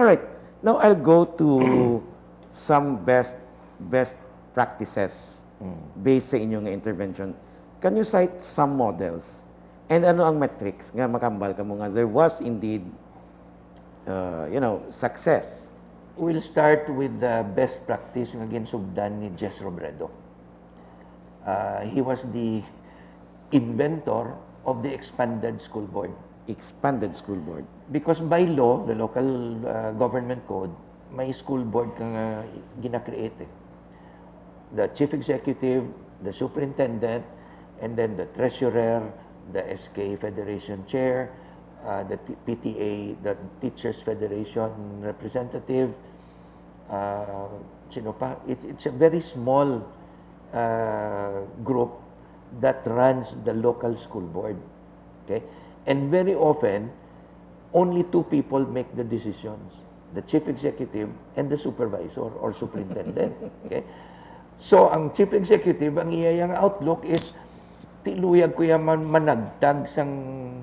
All right. Now I'll go to some best practices based sa inyong intervention. Can you cite some models? And ano ang metrics nga makambal ka mo nga there was indeed success? We'll start with the best practice nga ginsugdan ni Jess Robredo. He was the inventor of the expanded school board. Expanded school board. Because by law, the local government code, may school board kang gina-create. The chief executive, the superintendent, and then the treasurer, the SK Federation chair, the PTA, the Teachers Federation representative, sino pa? It's a very small group that runs the local school board. Okay? And very often, only two people make the decisions, the chief executive and the supervisor or superintendent. Okay? So, ang chief executive, ang iyayang outlook is, tiluyag ko yaman managtag sang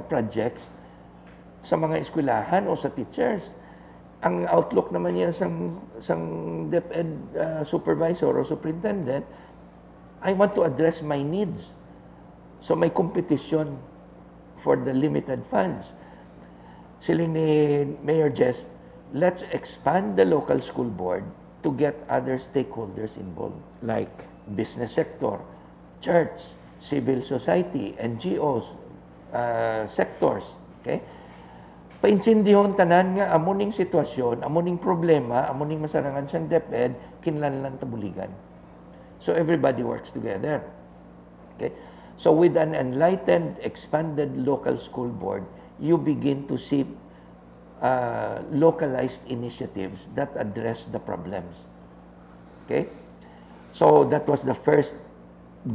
projects sa mga eskwelahan o sa teachers. Ang outlook naman niya sang DepEd supervisor o superintendent, I want to address my needs. So may competition for the limited funds. Siling ni Mayor Jess, let's expand the local school board to get other stakeholders involved. Like? Business sector, church, civil society, NGOs, sectors. Okay? Paintsindihon tanan nga amuning sitwasyon, amuning problema, amuning masarangan siyang DepEd, kinlanlan tabuligan. So everybody works together. Okay? So with an enlightened, expanded local school board, you begin to see localized initiatives that address the problems. Okay? So that was the first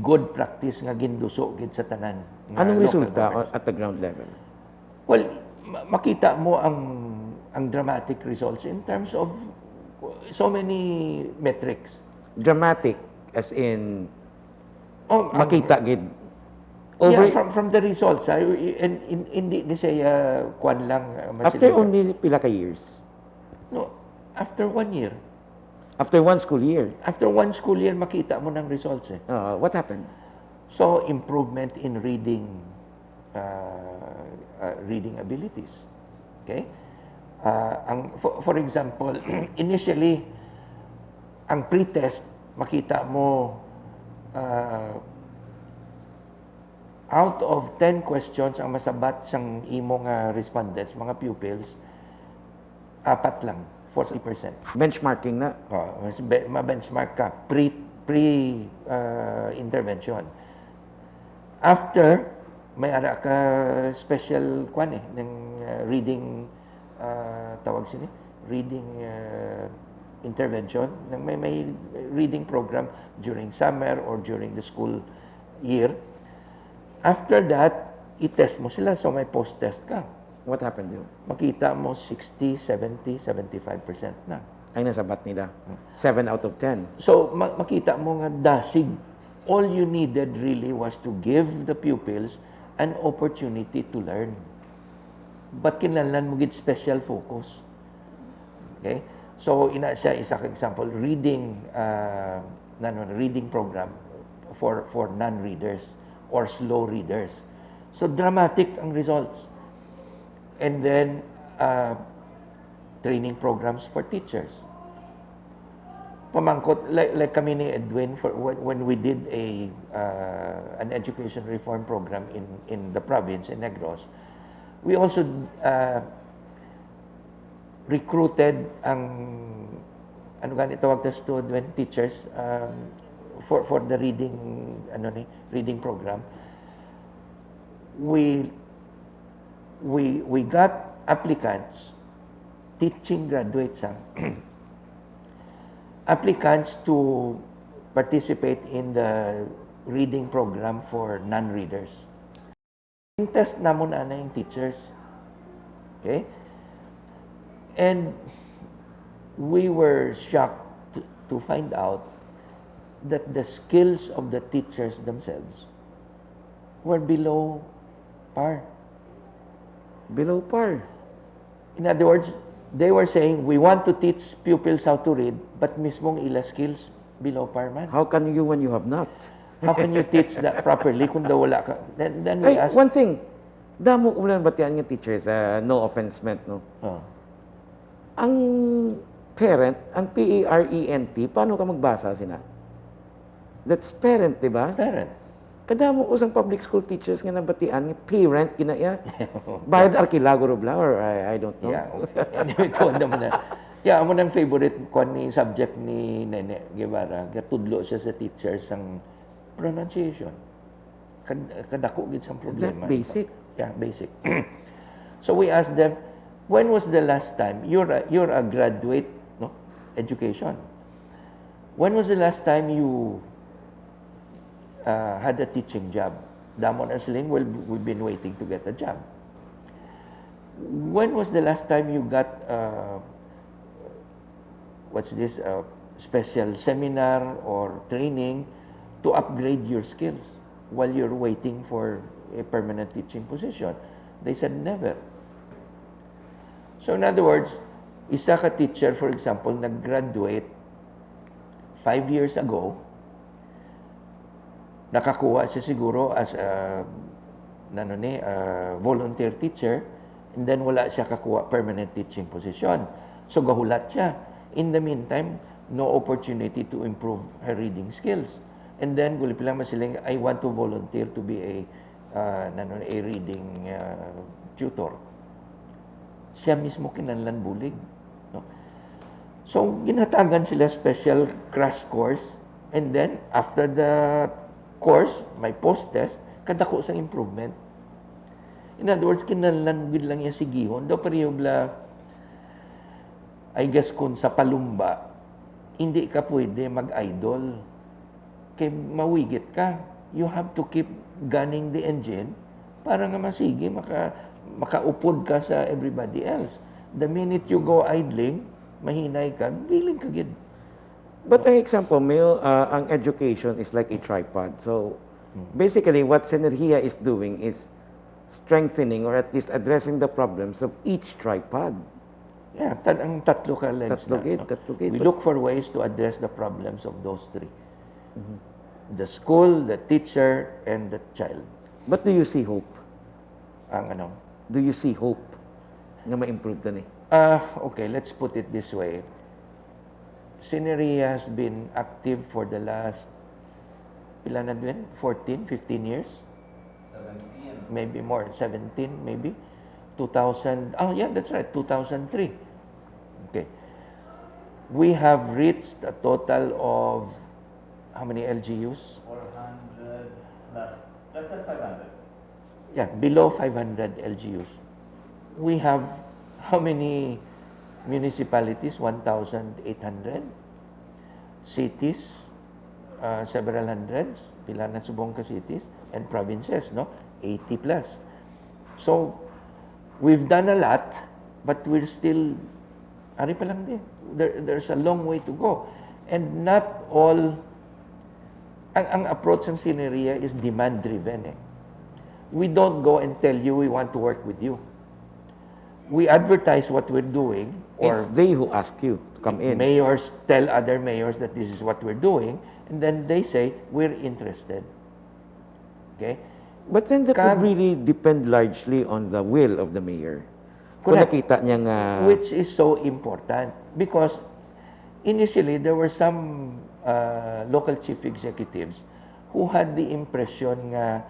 good practice nga ginduso gid sa tanan. Anong resulta at the ground level? Well, makita mo ang dramatic results in terms of so many metrics. Dramatic as in makita gid. From the results, hindi ni siya kwan lang. After only pila ka years? No, after 1 year. After one school year? After one school year, makita mo ng results eh. What happened? So, improvement in reading reading abilities. Okay? For example, initially, ang pre-test, makita mo out of 10 questions ang masabat sang imong respondents, mga pupils, 4 lang, 40%. Benchmarking na? Ma-benchmark ka, pre-intervention. After, may ara ka special ng reading, tawag sini, reading intervention, may reading program during summer or during the school year. After that, i-test mo sila. So, may post-test ka. What happened yun? Makita mo 60, 70, 75% na. Ay nasabat nila. 7 out of 10. So, makita mo nga dasig. All you needed really was to give the pupils an opportunity to learn. But kinahanglan mo gid special focus. Okay? So, ina siya isa ka example, reading reading program for non-readers or slow readers. So, dramatic ang results. And then, training programs for teachers. Pamangkot, like kami ni Edwin, when we did an education reform program in the province, in Negros, we also recruited ang, ano ganito tawag na student teachers, for the reading program. We got applicants, teaching graduates, applicants to participate in the reading program for non-readers. Test namon ana yung teachers. Okay? And we were shocked to find out that the skills of the teachers themselves were below par. Below par? In other words, they were saying, we want to teach pupils how to read, but mismong ila skills below par man. How can you when you have not? How can you teach that properly kung daw wala ka? Then we Ay, ask, one thing, damo ko lang batian nga teachers, no offense meant, no? oh, Ang parent, ang P-A-R-E-N-T, paano ka magbasa sina? That's parent, di ba? parent. Kadamo ko sang public school teachers nga nabatian, nga parent, kinaya. Bayad arkilaguro bla, or I don't know. Yeah, okay. Anyway, tuwan naman na. Yeah, amo nang favorite ko ni subject ni Nene Guevara, gatudlo siya sa teachers ang pronunciation. Kadako gid sang problema. That basic. Yeah, basic. So we asked them, when was the last time you're a graduate, no, education? When was the last time you had a teaching job? Damon and Sling, well, we've been waiting to get a job. When was the last time you got special seminar or training to upgrade your skills while you're waiting for a permanent teaching position? They said never. So in other words, isa ka teacher, for example, nag-graduate 5 years ago, nakakuha siya siguro as a volunteer teacher, and then wala siya kakuha permanent teaching position. So gahulat siya. In the meantime, no opportunity to improve her reading skills. And then guli lang masiling, I want to volunteer to be a reading tutor. Siya mismo kinahanglan bulig, no? So ginhatagan sila special crash course, and then after the course, may post-test, kadako sa improvement. In other words, kinahanglan gid lang niya sigihon. Do pareho bla, I guess kung sa palumba, hindi ka pwede mag-idol. Kay mawigit ka. You have to keep gunning the engine para nga masige, makaupod ka sa everybody else. The minute you go idling, mahinay ka, biling ka gid. But ang example, ang education is like a tripod. So, basically, what Synergeia is doing is strengthening or at least addressing the problems of each tripod. Yeah, ang tatlo ka legs Tatlo na. gid, No? tatlo gid. We look for ways to address the problems of those three. The school, the teacher, and the child. But do you see hope? Ang ano? Do you see hope na ma-improve na ni? Okay, let's put it this way. Synergeia has been active for the last, ilan na din? 14, 15 years? 17. Maybe more, 17 maybe? 2000, oh yeah, that's right, 2003. Okay. We have reached a total of, how many LGUs? 400 plus, less than 500. Yeah, below 500 LGUs. We have how many municipalities? 1,800. Cities, several hundreds. Pila na subong ka cities. And provinces, no? 80 plus. So, we've done a lot, but we're still, ari pa lang din. There's a long way to go. And not all, ang approach ng Synergeia is demand-driven eh. We don't go and tell you we want to work with you. We advertise what we're doing, or It's they who ask you to come in. mayors tell other mayors that this is what we're doing, and then they say, we're interested. Okay? But then that Kag- would really depend largely on the will of the mayor. Kung Correct. nakita niya nga... Which is so important because initially there were some local chief executives who had the impression nga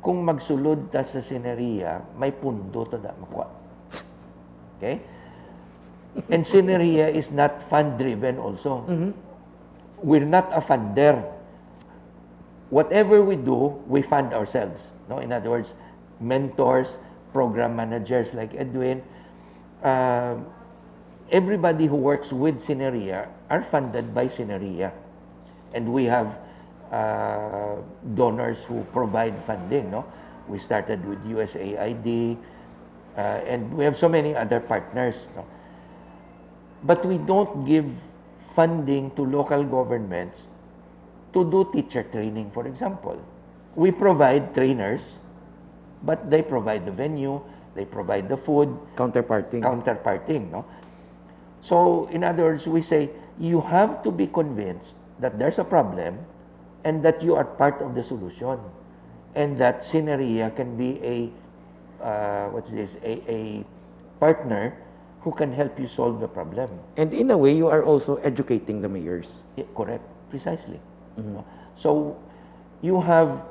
kung magsulod ta sa Synergeia, may pundo to da makuha. Okay? And Synergeia is not fund-driven also. We're not a funder. Whatever we do, we fund ourselves. No? In other words, mentors, program managers like Edwin, everybody who works with Synergeia are funded by Synergeia. And we have donors who provide funding. No? We started with USAID, and we have so many other partners. No? But we don't give funding to local governments to do teacher training, for example. We provide trainers, but they provide the venue, They provide the food, counterparting, no? So, in other words, we say, you have to be convinced that there's a problem and that you are part of the solution. And that Synergeia can be a partner who can help you solve the problem. And in a way, you are also educating the mayors. Yeah, correct, precisely. So, you have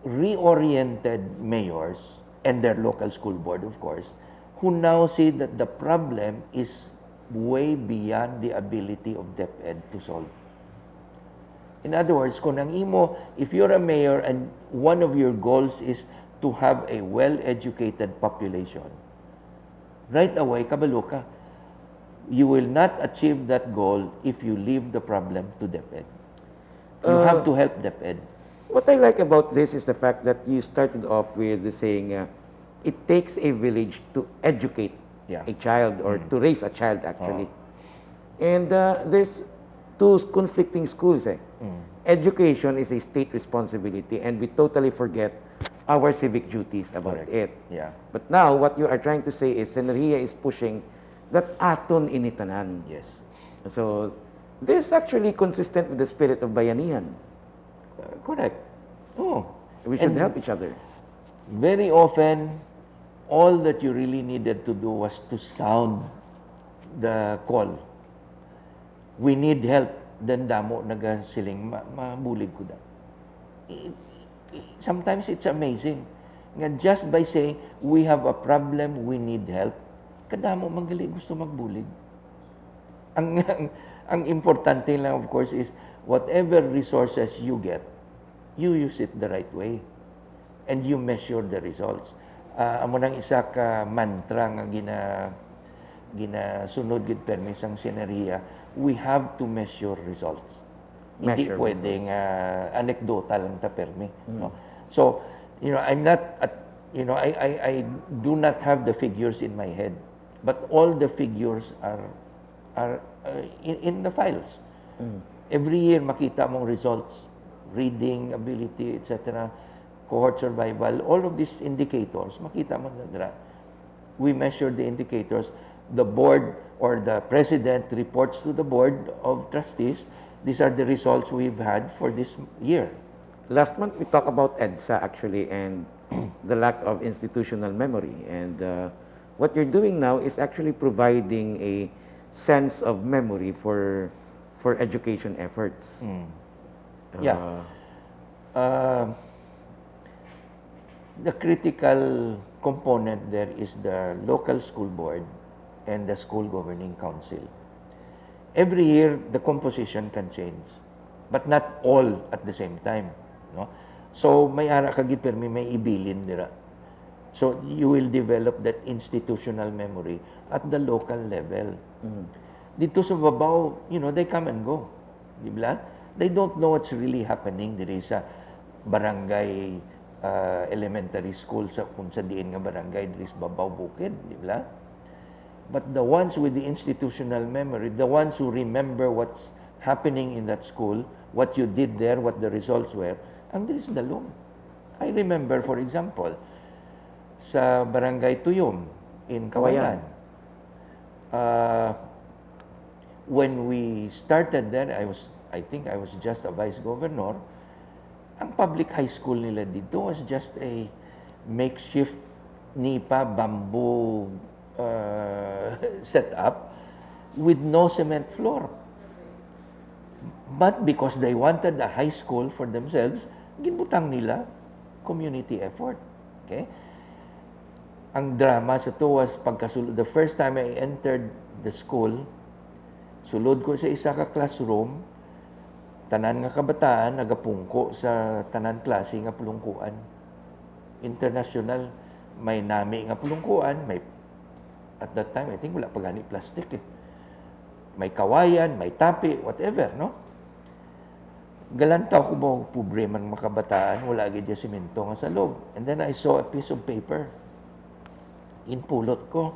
reoriented mayors and their local school board, of course, who now see that the problem is way beyond the ability of DepEd to solve. In other words, kung ang imo, if you're a mayor and one of your goals is to have a well-educated population, right away, kabalo ka. You will not achieve that goal if you leave the problem to DepEd. You have to help DepEd. What I like about this is the fact that you started off with the saying, it takes a village to educate a child or to raise a child, actually. And there's two conflicting schools. Education is a state responsibility, and we totally forget our civic duties about it. Yeah. But now, what you are trying to say is Synergeia is pushing that aton initanan. Yes. So, this is actually consistent with the spirit of bayanihan. Correct. Oh. We should help each other. Very often, all that you really needed to do was to sound the call. We need help. Then damo nagasiling mabulig ko da. Sometimes it's amazing. Nga just by saying, we have a problem, we need help, kadamo manggali gusto magbulig. Ang importante lang, of course, is whatever resources you get, you use it the right way. And you measure the results. Amo nang isa ka mantra nga ginasunod gid permi sang Synergeia, we have to measure results. Hindi pwedeng anecdotal lang ta permi. No? So, I'm not, I do not have the figures in my head, but all the figures are in the files. Every year makita mong results, reading ability, etc., cohort survival, all of these indicators, makita mo na. We measure the indicators. The board or the president reports to the board of trustees. These are the results we've had for this year. Last month, we talked about EDSA, actually, and the lack of institutional memory. And what you're doing now is actually providing a sense of memory for education efforts. The critical component there is the local school board and the school governing council. Every year, the composition can change, but not all at the same time. No? So, may ara kagid permi may ibilin dira. So, you will develop that institutional memory at the local level. Dito sa babaw, they come and go. Di ba? They don't know what's really happening diri sa barangay elementary school sa kung sa diin nga barangay diri sa babaw bukid, di ba? But the ones with the institutional memory, the ones who remember what's happening in that school, what you did there, what the results were, ang diri sa dalom. I remember, for example, sa barangay Tuyom in Kawayan. When we started there, I think I was just a vice governor. Ang public high school nila dito was just a makeshift nipa bamboo set up with no cement floor. But because they wanted a high school for themselves, ginbutang nila community effort. Okay? Ang drama sa to was the first time I entered the school, sulod ko sa isa ka classroom, tanan nga kabataan nagapungko sa tanan klase nga pulungkuan. International, may nami nga pulungkuan, may at that time I think wala pa gani plastic eh. May kawayan, may tapi, whatever, no? Galantaw ko ba problema ng makabataan, wala gid ya semento nga sa loob. And then I saw a piece of paper. Inpulot ko.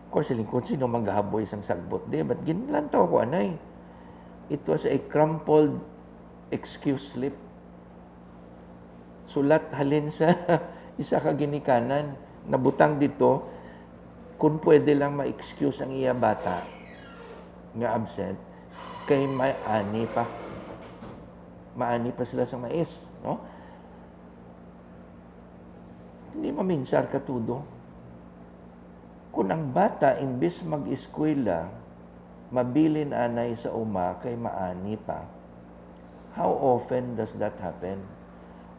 Of course, lingkod sino manggahaboy isang sagbot di, but ginlantaw ko anay. It was a crumpled excuse slip. Sulat halin sa isa ka ginikanan, nabutang dito, kung pwede lang ma-excuse ang iya bata nga absent, kay maani pa. Maani pa sila sa mais. No? Hindi maminsar katudo. Kung ang bata, imbis mag-eskwela, mabilin anay sa uma, kay maani pa, how often does that happen?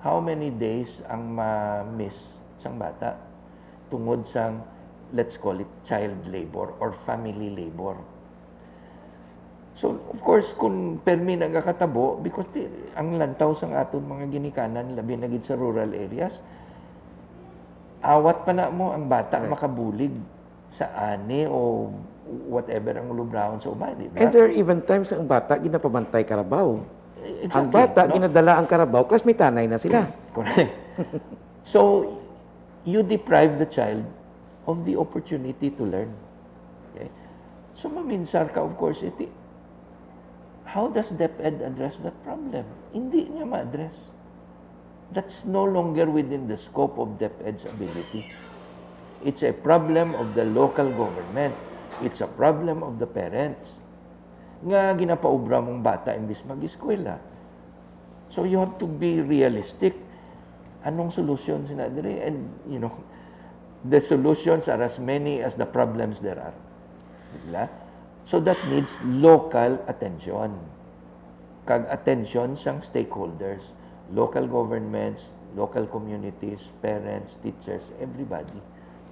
How many days ang ma-miss sang bata tungod sang, let's call it, child labor or family labor? So, of course, kung permi nagkakatabo, because ang lantaw sang aton mga ginikanan, labi na gid sa rural areas, awat pa na mo ang bata makabulig sa ani o whatever ang lubrahon sa uma, di ba? And there are even times ang bata, ginapabantay karabaw. Exactly, Ang bata, no? ginadala ang karabaw, classmate tanay na sila. Correct. So, you deprive the child of the opportunity to learn. Okay? So, maminsar ka, of course, how does DepEd address that problem? Hindi niya ma-address. That's no longer within the scope of DepEd's ability. It's a problem of the local government. It's a problem of the parents. Nga ginapaubra mong bata imbis mag-eskwela. So you have to be realistic. Anong solution sinadiri? And, the solutions are as many as the problems there are. Diba? So that needs local attention. Kag attention sang stakeholders, local governments, local communities, parents, teachers, everybody.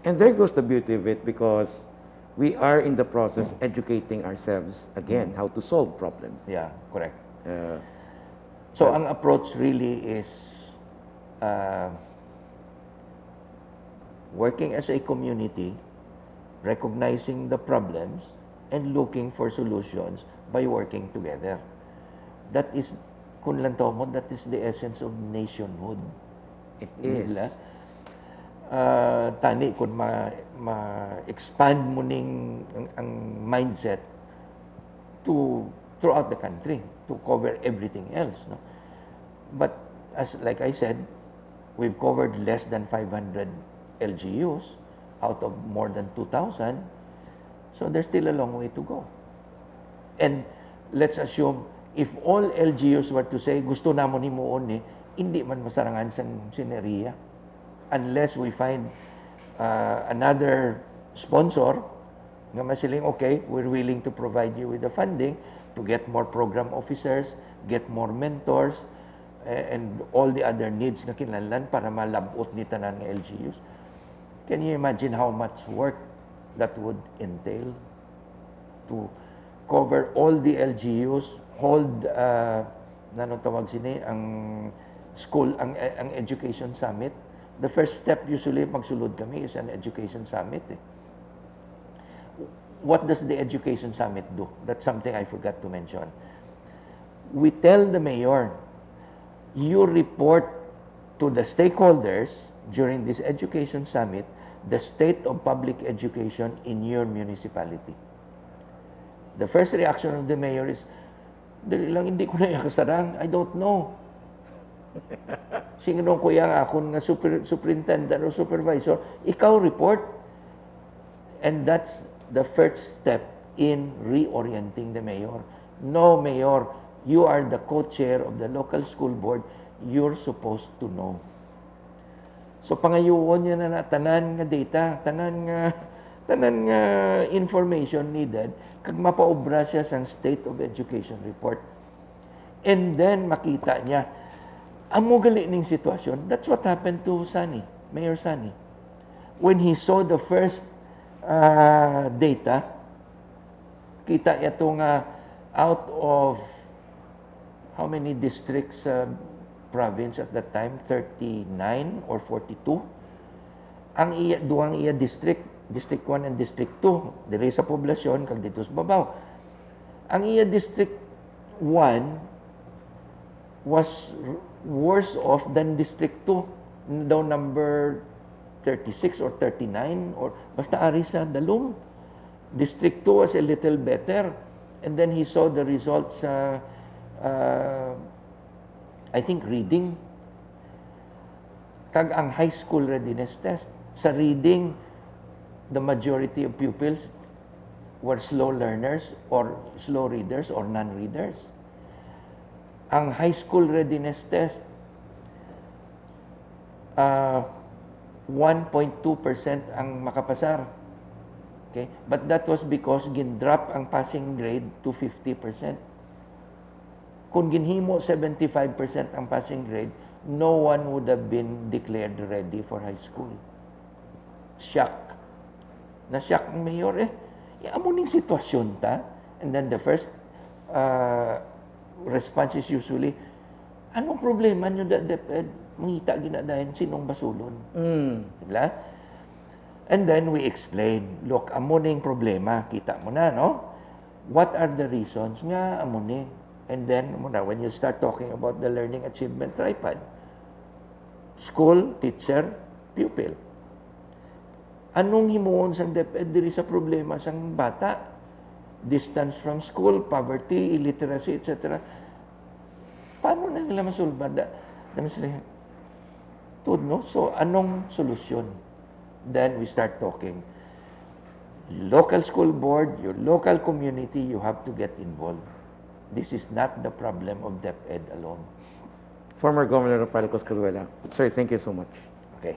And there goes the beauty of it because we are in the process educating ourselves again how to solve problems. Yeah, correct. Uh, So ang approach really is working as a community, recognizing the problems, and looking for solutions by working together. That is, kung lantaw mo, that is the essence of nationhood. it is. Nila. Tani, kung ma-expand mo ning ang mindset throughout the country to cover everything else. No? But like I said, we've covered less than 500 LGUs out of more than 2,000. So there's still a long way to go. And let's assume, if all LGUs were to say, gusto namon himuon hindi man masarangan sa Synergeia. Unless we find another sponsor nga masiling, okay, we're willing to provide you with the funding to get more program officers, get more mentors, and all the other needs nga kinahanglan para malabot ni tanan nga LGUs. Can you imagine how much work that would entail to cover all the LGUs, hold tawag sini ang school ang education summit. The first step usually magsulod kami is an education summit. What does the education summit do? That's something I forgot to mention. We tell the mayor, you report to the stakeholders during this education summit the state of public education in your municipality. The first reaction of the mayor is, dali lang, hindi ko na yakasarang. I don't know. Sino ko yang akon nga superintendent o supervisor, ikaw report. And that's the first step in reorienting the mayor. No, mayor, you are the co-chair of the local school board. You're supposed to know. So pangayuon niya na tanan nga data, tanan nga information needed kag mapaobra siya sa State of Education report. And then makita niya amo gali ning sitwasyon. That's what happened to Mayor Sani. When he saw the first data, kita ito nga out of how many districts province at that time, 39 or 42. Ang duhang district 1 and district 2, diri sa poblasyon kag dito sa babaw. Ang district 1 was worse off than district 2, daw number 36 or 39 or basta ari sa dalom. District 2 was a little better, and then he saw the results I think reading. Kag ang high school readiness test. Sa reading, the majority of pupils were slow learners or slow readers or non-readers. Ang high school readiness test, 1.2% ang makapasar. Okay? But that was because gin-drop ang passing grade to 50%. Kung ginhimo 75% ang passing grade, no one would have been declared ready for high school. Shock. Na-shock ang mayor amo ning sitwasyon ta. And then the first response is usually, anong problema nyo DepEd? Mangita ginadahin sinong basulon. Diba? And then we explain, look, amo ning problema, kita mo na, no? What are the reasons nga amo ni? And then, when you start talking about the learning achievement tripod, school, teacher, pupil. Anong himuon sang DepEd diri sa problema sang bata? Distance from school, poverty, illiteracy, etc. Paano na nila masulba? No? So, anong solusyon? Then we start talking. Local school board, your local community, you have to get involved. This is not the problem of DepEd alone. Former Governor Rafael Coscolluela. Sir, thank you so much. Okay.